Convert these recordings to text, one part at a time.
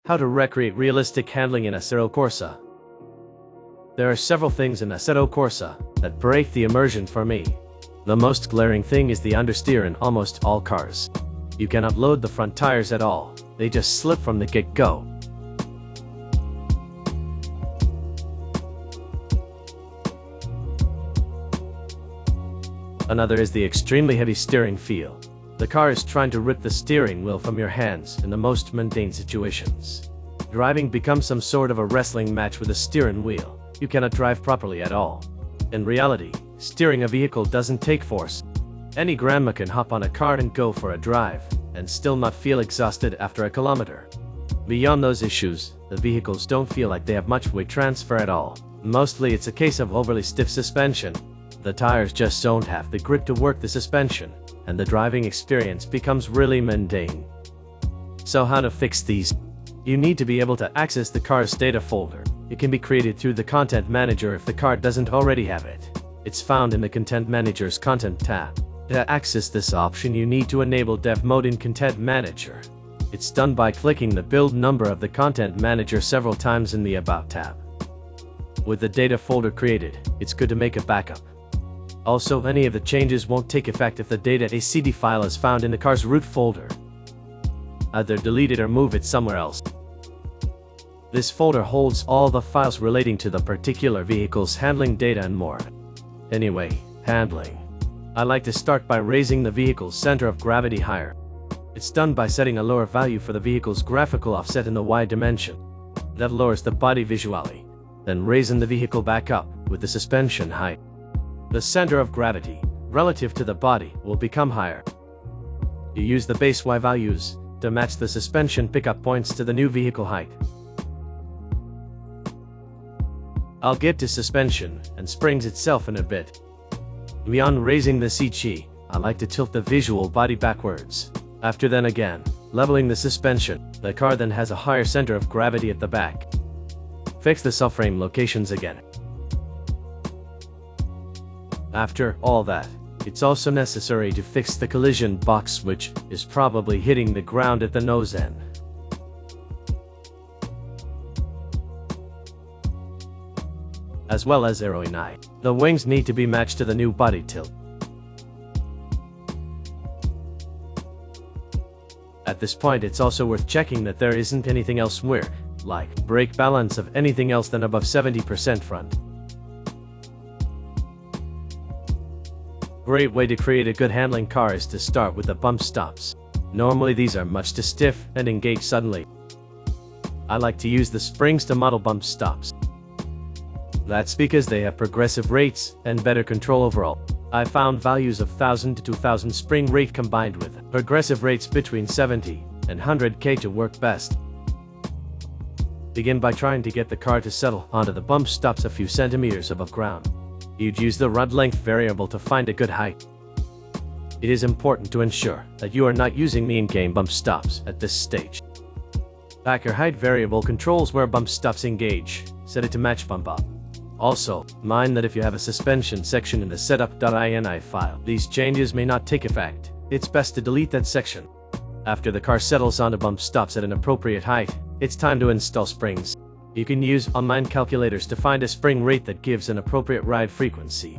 How to recreate realistic handling in Assetto Corsa. There are several things in Assetto Corsa that break the immersion for me. The most glaring thing is the understeer in almost all cars. You cannot load the front tires at all, they just slip from the get-go. Another is the extremely heavy steering feel. The car is trying to rip the steering wheel from your hands in the most mundane situations. Driving becomes some sort of a wrestling match with a steering wheel. You cannot drive properly at all. In reality, steering a vehicle doesn't take force. Any grandma can hop on a cart and go for a drive, and still not feel exhausted after a kilometer. Beyond those issues, the vehicles don't feel like they have much weight transfer at all. Mostly it's a case of overly stiff suspension. The tires just don't have the grip to work the suspension, and the driving experience becomes really mundane. So how to fix these? You need to be able to access the car's data folder. It can be created through the Content Manager if the car doesn't already have it. It's found in the Content Manager's Content tab. To access this option, you need to enable Dev Mode in Content Manager. It's done by clicking the build number of the Content Manager several times in the About tab. With the data folder created, it's good to make a backup. Also, any of the changes won't take effect if the data.acd file is found in the car's root folder. Either delete it or move it somewhere else. This folder holds all the files relating to the particular vehicle's handling data and more. Anyway, handling. I like to start by raising the vehicle's center of gravity higher. It's done by setting a lower value for the vehicle's graphical offset in the Y dimension. That lowers the body visually. Then raising the vehicle back up with the suspension height. The center of gravity, relative to the body, will become higher. You use the base Y values to match the suspension pickup points to the new vehicle height. I'll get to suspension and springs itself in a bit. Beyond raising the CG, I like to tilt the visual body backwards. After then again, leveling the suspension, the car then has a higher center of gravity at the back. Fix the subframe locations again. After all that, it's also necessary to fix the collision box, which is probably hitting the ground at the nose end. As well as aerodynamic. The wings need to be matched to the new body tilt. At this point, it's also worth checking that there isn't anything else weird, like brake balance of anything else than above 70% front. Great way to create a good handling car is to start with the bump stops. Normally these are much too stiff and engage suddenly. I like to use the springs to model bump stops. That's because they have progressive rates and better control overall. I found values of 1000 to 2000 spring rate combined with progressive rates between 70 and 100 to work best. Begin by trying to get the car to settle onto the bump stops a few centimeters above ground. You'd use the rod length variable to find a good height. It is important to ensure that you are not using the in-game bump stops at this stage. Packer height variable controls where bump stops engage. Set it to match bump up. Also, mind that if you have a suspension section in the setup.ini file, these changes may not take effect. It's best to delete that section. After the car settles onto bump stops at an appropriate height, it's time to install springs. You can use online calculators to find a spring rate that gives an appropriate ride frequency.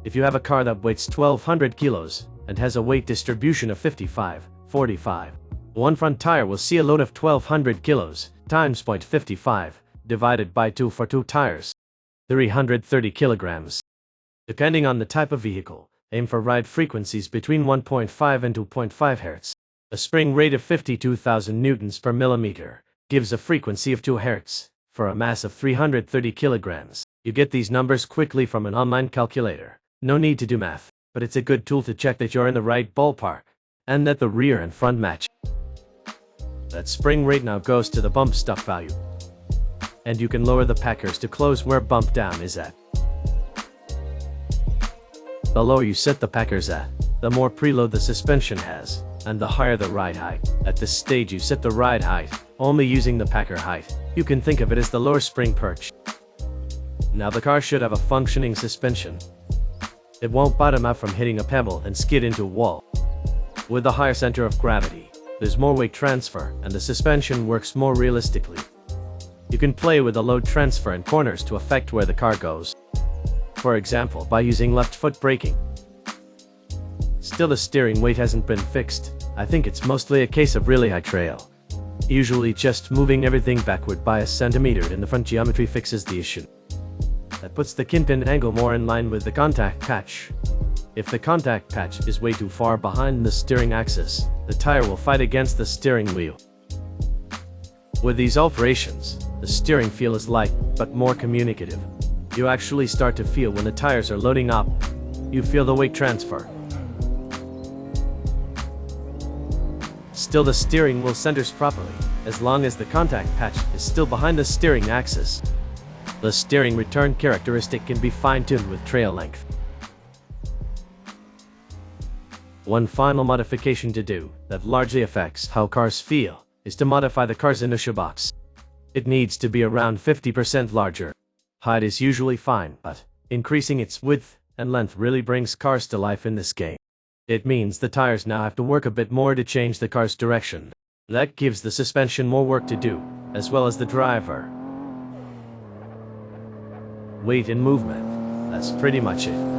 If you have a car that weighs 1200 kilos and has a weight distribution of 55-45, one front tire will see a load of 1200 kilos times 0.55 divided by 2 for two tires. 330 kilograms. Depending on the type of vehicle, aim for ride frequencies between 1.5 and 2.5 Hz. A spring rate of 52,000 newtons per millimeter gives a frequency of 2 Hz. For a mass of 330 kilograms. You get these numbers quickly from an online calculator. No need to do math, but it's a good tool to check that you're in the right ballpark, and that the rear and front match. That spring rate now goes to the bump stop value. And you can lower the packers to close where bump down is at. The lower you set the packers at, the more preload the suspension has, and the higher the ride height. At this stage you set the ride height, only using the packer height. You can think of it as the lower spring perch. Now the car should have a functioning suspension. It won't bottom out from hitting a pebble and skid into a wall. With a higher center of gravity, There's more weight transfer, and the suspension works more realistically. You can play with the load transfer and corners to affect where the car goes. For example, by using left foot braking. Still, the steering weight hasn't been fixed. I think it's mostly a case of really high trail. Usually just moving everything backward by a centimeter in the front geometry fixes the issue. That puts the kingpin angle more in line with the contact patch. If the contact patch is way too far behind the steering axis, the tire will fight against the steering wheel. With these alterations, the steering feel is light, but more communicative. You actually start to feel when the tires are loading up. You feel the weight transfer. Still, the steering wheel centers properly, as long as the contact patch is still behind the steering axis. The steering return characteristic can be fine-tuned with trail length. One final modification to do, that largely affects how cars feel, is to modify the car's inertia box. It needs to be around 50% larger. Height is usually fine, but increasing its width and length really brings cars to life in this game. It means the tires now have to work a bit more to change the car's direction. That gives the suspension more work to do, as well as the driver. Weight and movement. That's pretty much it.